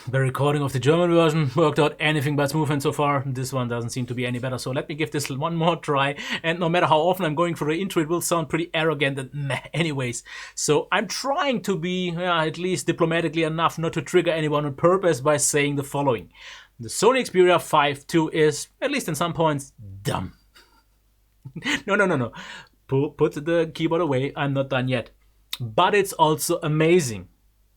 The recording of the German version worked out anything but smooth, and so far this one doesn't seem to be any better. So let me give this one more try, and no matter how often I'm going through the intro, it will sound pretty arrogant and meh anyways. So I'm trying to be at least diplomatically enough not to trigger anyone on purpose by saying the following. The Sony Xperia 5 II is, at least in some points, dumb. No. Put the keyboard away, I'm not done yet. But it's also amazing.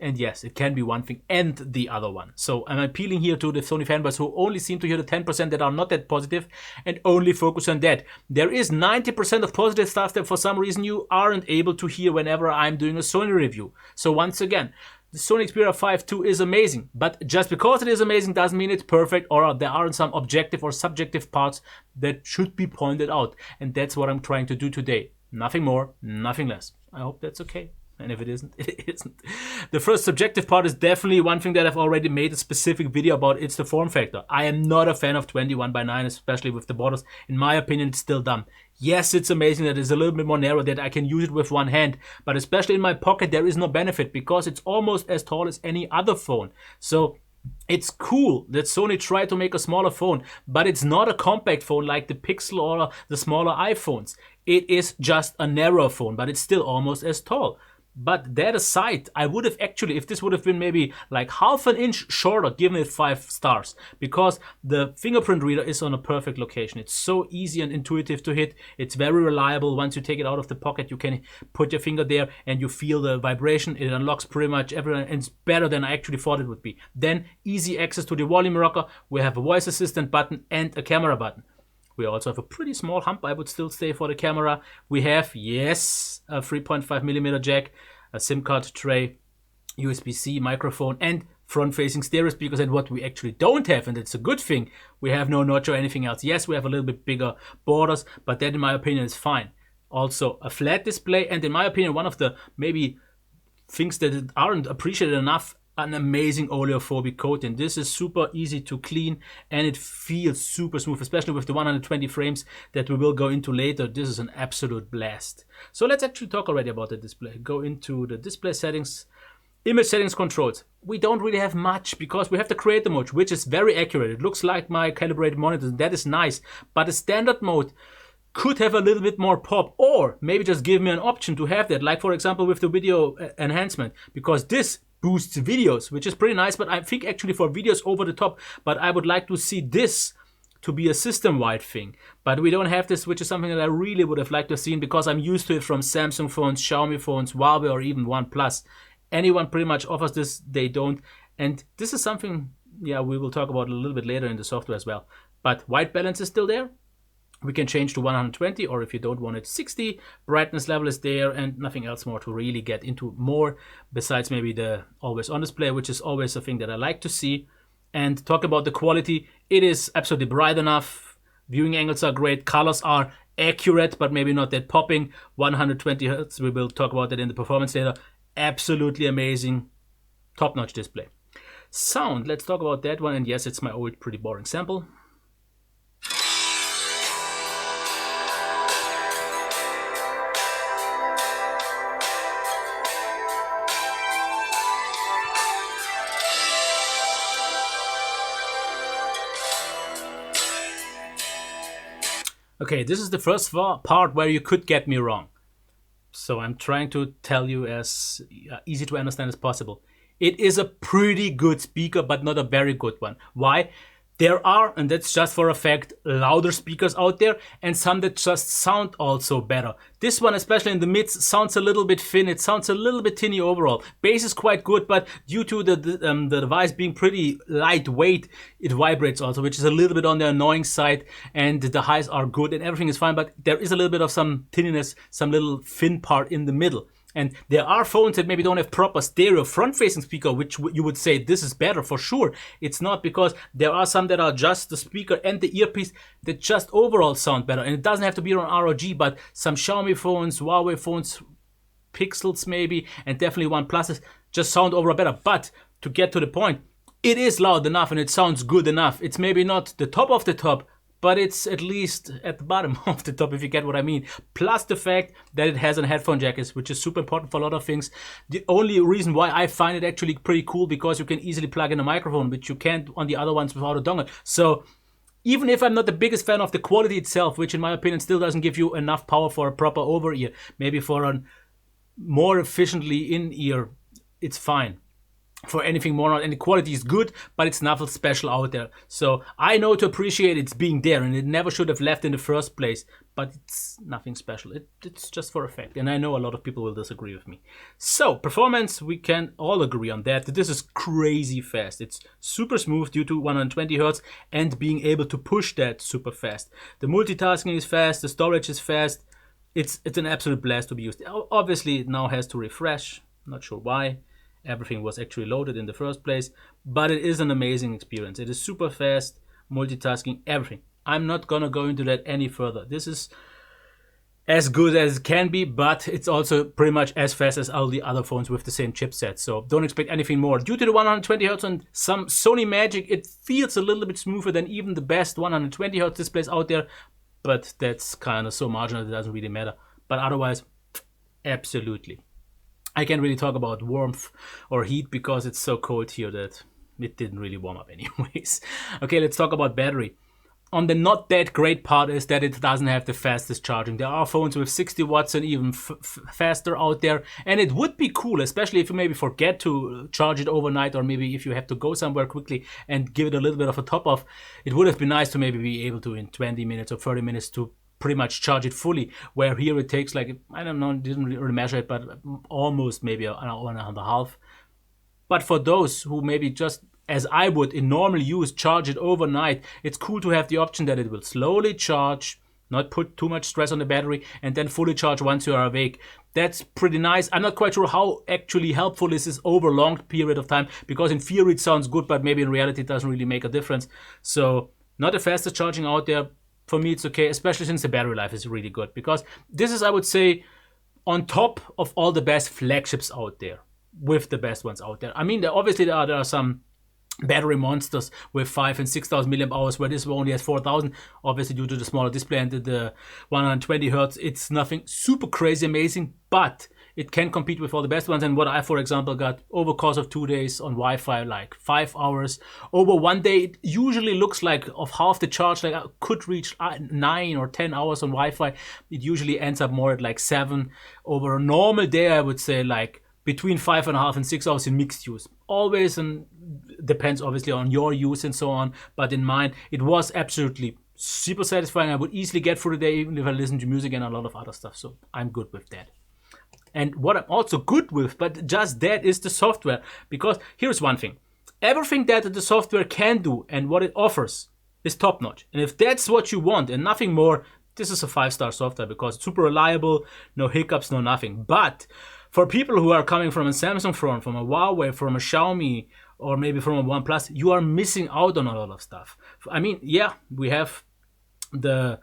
And yes, it can be one thing and the other one. So I'm appealing here to the Sony fanboys who only seem to hear the 10% that are not that positive and only focus on that. There is 90% of positive stuff that for some reason you aren't able to hear whenever I'm doing a Sony review. So once again, the Sony Xperia 5 II is amazing. But just because it is amazing doesn't mean it's perfect, or there aren't some objective or subjective parts that should be pointed out. And that's what I'm trying to do today. Nothing more, nothing less. I hope that's okay. And if it isn't, it isn't. The first subjective part is definitely one thing that I've already made a specific video about. It's the form factor. I am not a fan of 21:9, especially with the borders. In my opinion, it's still dumb. Yes, it's amazing that it's a little bit more narrow, that I can use it with one hand. But especially in my pocket, there is no benefit because it's almost as tall as any other phone. So it's cool that Sony tried to make a smaller phone, but it's not a compact phone like the Pixel or the smaller iPhones. It is just a narrow phone, but it's still almost as tall. But that aside, I would have actually, if this would have been maybe like half an inch shorter, given it 5 stars, because the fingerprint reader is on a perfect location. It's so easy and intuitive to hit. It's very reliable. Once you take it out of the pocket, you can put your finger there and you feel the vibration. It unlocks pretty much everything, and it's better than I actually thought it would be. Then easy access to the volume rocker. We have a voice assistant button and a camera button. We also have a pretty small hump, I would still say, for the camera. We have, yes, a 3.5mm jack, a SIM card tray, USB-C microphone, and front-facing stereo speakers. And what we actually don't have, and it's a good thing, we have no notch or anything else. Yes, we have a little bit bigger borders, but that, in my opinion, is fine. Also, a flat display, and in my opinion, one of the maybe things that aren't appreciated enough, an amazing oleophobic coating. This is super easy to clean and it feels super smooth, especially with the 120 frames that we will go into later. This is an absolute blast. So let's actually talk already about the display. Go into the display settings, image settings, controls. We don't really have much because we have the creator mode, which is very accurate. It looks like my calibrated monitor. That is nice, but the standard mode could have a little bit more pop, or maybe just give me an option to have that, like for example with the video enhancement, because this boosts videos, which is pretty nice, but I think actually for videos over the top. But I would like to see this to be a system-wide thing. But we don't have this, which is something that I really would have liked to have seen, because I'm used to it from Samsung phones, Xiaomi phones, Huawei, or even OnePlus. Anyone pretty much offers this, they don't. And this is something, yeah, we will talk about a little bit later in the software as well. But white balance is still there. We can change to 120, or if you don't want it, 60. Brightness level is there, and nothing else more to really get into more, besides maybe the always on display, which is always a thing that I like to see. And talk about the quality, it is absolutely bright enough. Viewing angles are great. Colors are accurate, but maybe not that popping. 120 Hz, we will talk about that in the performance later. Absolutely amazing. Top-notch display. Sound, let's talk about that one. And yes, it's my old pretty boring sample. Okay, this is the first part where you could get me wrong. So I'm trying to tell you as easy to understand as possible. It is a pretty good speaker, but not a very good one. Why? There are, and that's just for a fact, louder speakers out there, and some that just sound also better. This one, especially in the mids, sounds a little bit thin. It sounds a little bit tinny overall. Bass is quite good, but due to the device being pretty lightweight, it vibrates also, which is a little bit on the annoying side. And the highs are good, and everything is fine, but there is a little bit of some tinniness, some little thin part in the middle. And there are phones that maybe don't have proper stereo front-facing speaker, which you would say this is better for sure. It's not, because there are some that are just the speaker and the earpiece that just overall sound better. And it doesn't have to be on ROG, but some Xiaomi phones, Huawei phones, Pixels maybe, and definitely OnePluses just sound overall better. But to get to the point, it is loud enough and it sounds good enough. It's maybe not the top of the top, but it's at least at the bottom of the top, if you get what I mean. Plus the fact that it has a headphone jack, which is super important for a lot of things. The only reason why I find it actually pretty cool, because you can easily plug in a microphone, which you can't on the other ones without a dongle. So even if I'm not the biggest fan of the quality itself, which in my opinion still doesn't give you enough power for a proper over-ear, maybe for a more efficiently in-ear, it's fine. For anything more, and the quality is good, but it's nothing special out there. So I know to appreciate it's being there, and it never should have left in the first place, but it's nothing special. It's just for effect, and I know a lot of people will disagree with me. So performance, we can all agree on that this is crazy fast. It's super smooth due to 120 Hz and being able to push that super fast. The multitasking is fast, the storage is fast. It's an absolute blast to be used. Obviously it now has to refresh, not sure why. Everything was actually loaded in the first place, but it is an amazing experience. It is super fast, multitasking, everything. I'm not gonna go into that any further. This is as good as it can be, but it's also pretty much as fast as all the other phones with the same chipset. So don't expect anything more. Due to the 120 Hz and some Sony magic, it feels a little bit smoother than even the best 120 Hz displays out there, but that's kind of so marginal it doesn't really matter. But otherwise, absolutely. I can't really talk about warmth or heat because it's so cold here that it didn't really warm up anyways. Okay, let's talk about battery. On the not that great part is that it doesn't have the fastest charging. There are phones with 60 watts and even faster out there, and it would be cool, especially if you maybe forget to charge it overnight, or maybe if you have to go somewhere quickly and give it a little bit of a top off. It would have been nice to maybe be able to in 20 minutes or 30 minutes to pretty much charge it fully, where here it takes like, I don't know, didn't really measure it, but almost maybe an hour and a half. But for those who maybe just, as I would in normal use, charge it overnight, it's cool to have the option that it will slowly charge, not put too much stress on the battery, and then fully charge once you are awake. That's pretty nice. I'm not quite sure how actually helpful this is over a long period of time, because in theory it sounds good, but maybe in reality it doesn't really make a difference. So not the fastest charging out there. For me, it's okay, especially since the battery life is really good, because this is, I would say, on top of all the best flagships out there, with the best ones out there. I mean, obviously there are some battery monsters with 5,000 and 6,000 milliamp hours, where this one only has 4,000, obviously due to the smaller display and the 120 Hz. It's nothing super crazy amazing, but it can compete with all the best ones. And what I, for example, got over course of 2 days on Wi-Fi, like 5 hours. Over 1 day, it usually looks like of half the charge, like I could reach 9 or 10 hours on Wi-Fi. It usually ends up more at like 7. Over a normal day, I would say like between 5.5 and 6 hours in mixed use. Always, and depends obviously on your use and so on. But in mine, it was absolutely super satisfying. I would easily get through the day, even if I listen to music and a lot of other stuff. So I'm good with that. And what I'm also good with, but just that, is the software. Because here's one thing. Everything that the software can do and what it offers is top notch. And if that's what you want and nothing more, this is a 5-star software, because it's super reliable, no hiccups, no nothing. But for people who are coming from a Samsung phone, from a Huawei, from a Xiaomi, or maybe from a OnePlus, you are missing out on a lot of stuff. I mean, yeah, we have the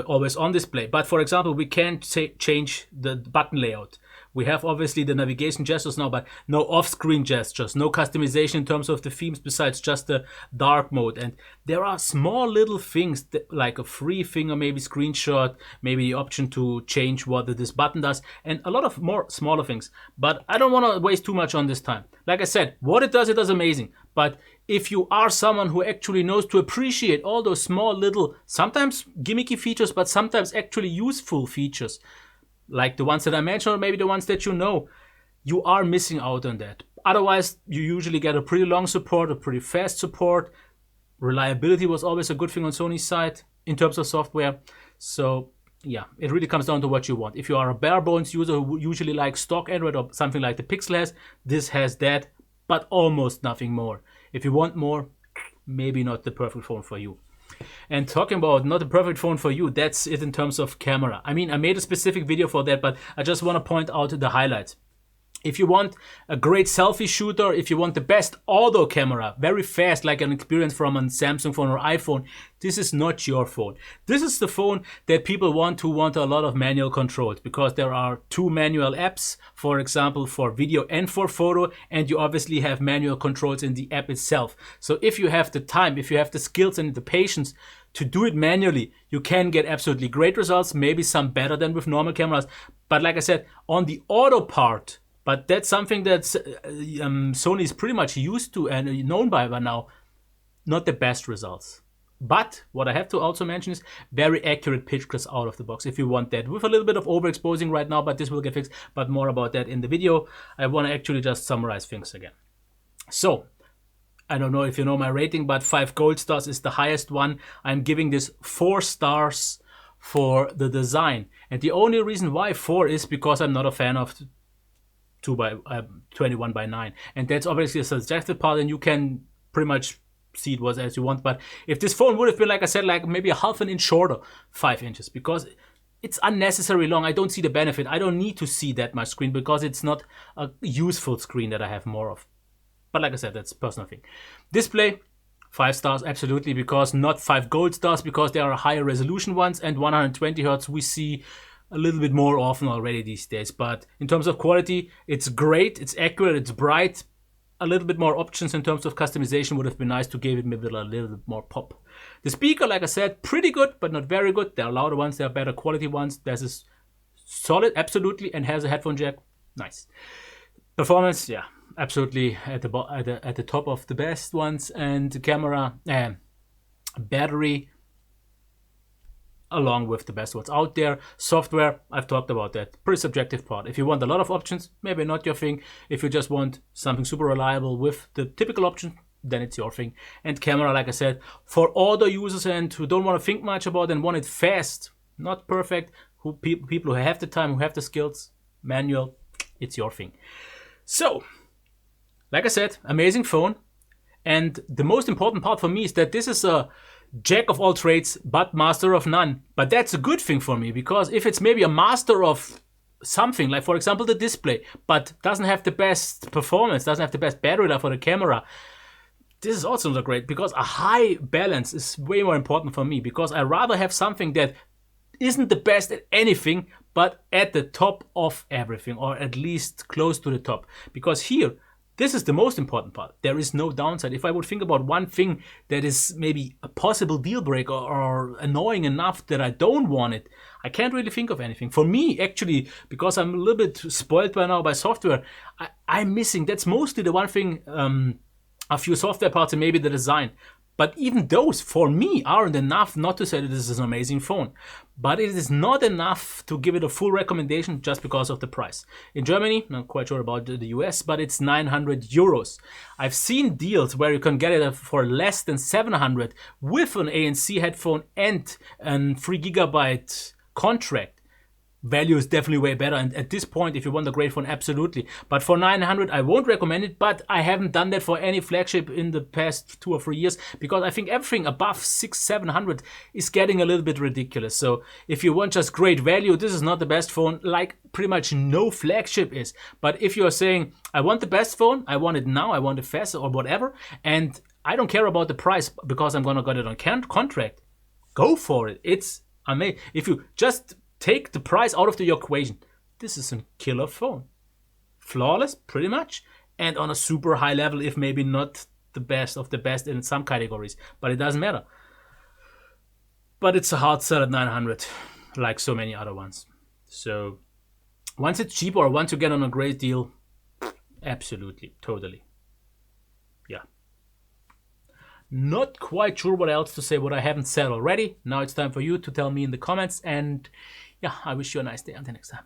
always on display, but for example, we can't change the button layout. We have obviously the navigation gestures now, but no off-screen gestures, no customization in terms of the themes besides just the dark mode. And there are small little things that, like a free finger maybe screenshot, maybe the option to change what this button does, and a lot of more smaller things. But I don't want to waste too much on this time. Like I said, what it does amazing. But if you are someone who actually knows to appreciate all those small little, sometimes gimmicky features, but sometimes actually useful features, like the ones that I mentioned, or maybe the ones that you know, you are missing out on that. Otherwise, you usually get a pretty long support, a pretty fast support. Reliability was always a good thing on Sony's side in terms of software. So yeah, it really comes down to what you want. If you are a bare bones user who usually likes stock Android or something like the Pixel has, this has that, but almost nothing more. If you want more, maybe not the perfect phone for you. And talking about not the perfect phone for you, that's it in terms of camera. I mean, I made a specific video for that, but I just want to point out the highlights. If you want a great selfie shooter, if you want the best auto camera, very fast, like an experience from a Samsung phone or iPhone, this is not your phone. This is the phone that people want who want a lot of manual controls, because there are 2 manual apps, for example, for video and for photo, and you obviously have manual controls in the app itself. So if you have the time, if you have the skills and the patience to do it manually, you can get absolutely great results, maybe some better than with normal cameras. But like I said, on the auto part, but that's something that Sony is pretty much used to and known by now. Not the best results. But what I have to also mention is very accurate pictures out of the box, if you want that. With a little bit of overexposing right now, but this will get fixed. But more about that in the video. I want to actually just summarize things again. So, I don't know if you know my rating, but 5 gold stars is the highest one. I'm giving this 4 stars for the design. And the only reason why 4 is because I'm not a fan of 21:9, and that's obviously a subjective part, and you can pretty much see it as you want. But if this phone would have been, like I said, like maybe a half an inch shorter, 5 inches, because it's unnecessarily long. I don't see the benefit. I don't need to see that much screen because it's not a useful screen that I have more of. But like I said, that's a personal thing. Display, 5 stars, absolutely, because not 5 gold stars, because there are higher resolution ones, and 120 Hz we see a little bit more often already these days. But in terms of quality, it's great, it's accurate, it's bright. A little bit more options in terms of customization would have been nice to give it maybe a little bit more pop. The speaker, like I said, pretty good, but not very good. There are louder ones, there are better quality ones. This is solid, absolutely, and has a headphone jack. Nice. Performance, yeah, absolutely at the top of the best ones. And the camera, battery, along with the best ones out there. Software, I've talked about that. Pretty subjective part. If you want a lot of options, maybe not your thing. If you just want something super reliable with the typical option, then it's your thing. And camera, like I said, for all the users and who don't want to think much about it and want it fast, not perfect, people who have the time, who have the skills, manual, it's your thing. So, like I said, amazing phone. And the most important part for me is that this is a jack of all trades, but master of none. But that's a good thing for me, because if it's maybe a master of something, like for example the display, but doesn't have the best performance, doesn't have the best battery life for the camera, this is also not great, because a high balance is way more important for me, because I rather have something that isn't the best at anything, but at the top of everything, or at least close to the top. Because here, this is the most important part. There is no downside. If I would think about one thing that is maybe a possible deal breaker or annoying enough that I don't want it, I can't really think of anything. For me, actually, because I'm a little bit spoiled by now by software, I'm missing. That's mostly the one thing, a few software parts and maybe the design. But even those, for me, aren't enough not to say that this is an amazing phone. But it is not enough to give it a full recommendation just because of the price. In Germany, I'm not quite sure about the US, but it's 900 euros. I've seen deals where you can get it for less than 700 with an ANC headphone and a 3 GB contract. Value is definitely way better, and at this point, if you want a great phone, absolutely. But for 900, I won't recommend it, but I haven't done that for any flagship in the past 2 or 3 years, because I think everything above 600-700 is getting a little bit ridiculous. So if you want just great value, this is not the best phone, like pretty much no flagship is. But if you're saying, I want the best phone, I want it now, I want it fast or whatever, and I don't care about the price because I'm gonna get it on contract, go for it. It's amazing. If you just take the price out of the equation, this is a killer phone. Flawless, pretty much, and on a super high level, if maybe not the best of the best in some categories, but it doesn't matter. But it's a hard sell at 900, like so many other ones. So once it's cheap or once you get on a great deal, absolutely, totally. Yeah. Not quite sure what else to say, what I haven't said already. Now it's time for you to tell me in the comments, and yeah, I wish you a nice day. Until next time.